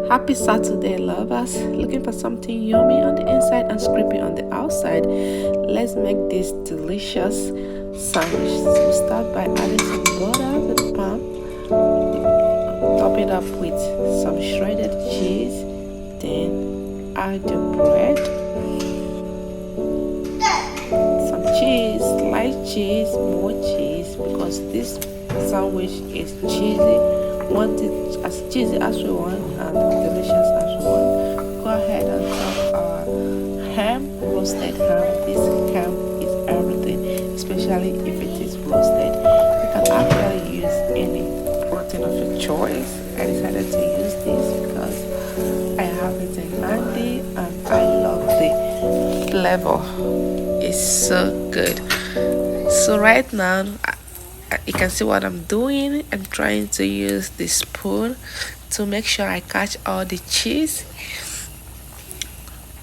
Happy Saturday, lovers. Looking for something yummy on the inside and crispy on the outside? Let's make this delicious sandwich. We start by adding some butter to the pan. Top it up with some shredded cheese. Then add the bread, some cheese, light cheese, more cheese because this sandwich is cheesy. Want it as cheesy as we want and delicious as we want. Go ahead and top our ham, roasted ham. This ham is everything, especially if it is roasted. You can actually use any protein of your choice. I decided to use this because I have it in handy and I love the flavor. It's so good. So right now you can see what I'm doing. I'm trying to use the spoon to make sure I catch all the cheese.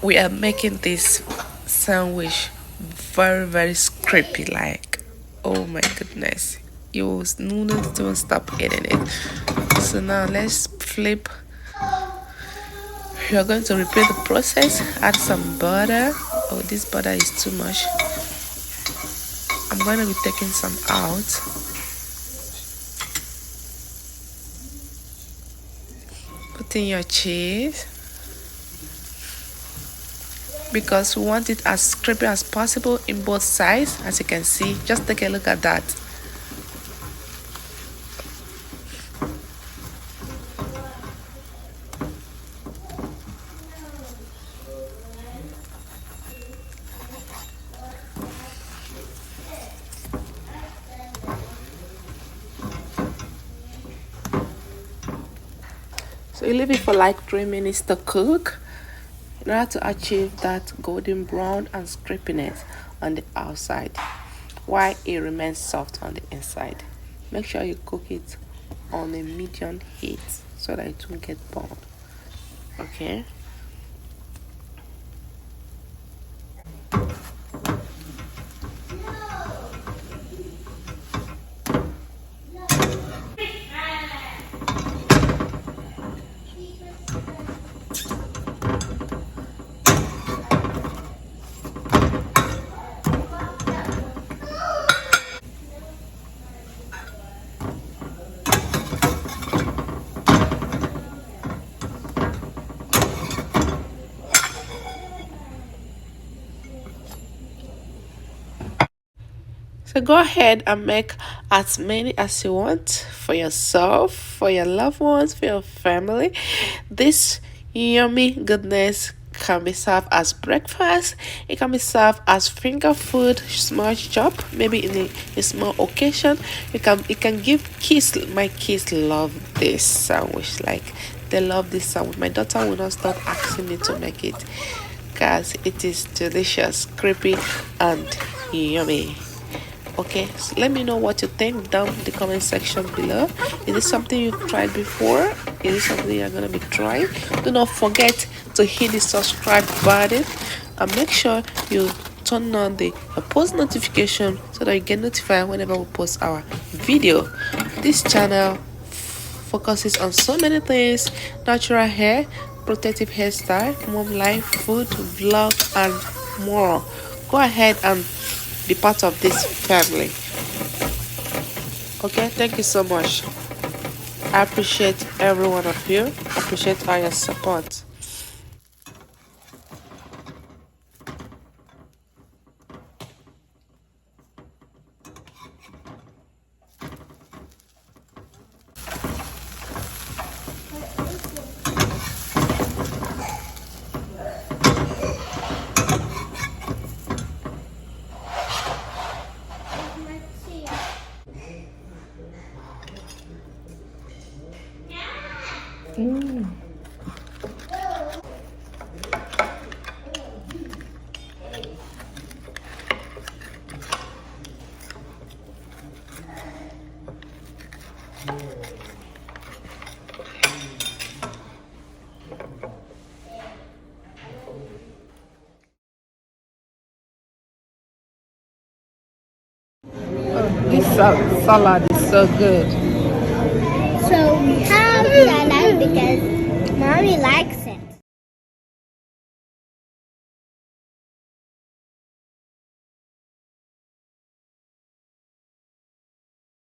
We are making this sandwich very crispy, like, oh my goodness, you will don't stop eating it. So now let's flip. You are going to repeat the process. Add some butter. Oh, this butter is too much. I'm going to be taking some out. Put in your cheese because we want it as crispy as possible in both sides. As you can see, just take a look at that. So you leave it for like 3 minutes to cook in order to achieve that golden brown and crispiness on the outside while it remains soft on the inside. Make sure you cook it on a medium heat so that it won't get burned. Okay. So go ahead and make as many as you want for yourself, for your loved ones, for your family. This yummy goodness can be served as breakfast. It can be served as finger food, small chop, maybe in a small occasion. It can give kids. My kids love this sandwich. Like they love this sandwich. My daughter will not stop asking me to make it because it is delicious, crispy, and yummy. Okay, so let me know what you think down in the comment section below. Is this something you've tried before? Is this something you're gonna be trying? Do not forget to hit the subscribe button and make sure you turn on the post notification so that you get notified whenever we post our video. This channel focuses on so many things: natural hair, protective hairstyle, mom life, food, vlog, and more. Go ahead and be part of this family. Okay, thank you so much. I appreciate every one of you. I appreciate all your support. This salad is so good. So we have salad because Mommy likes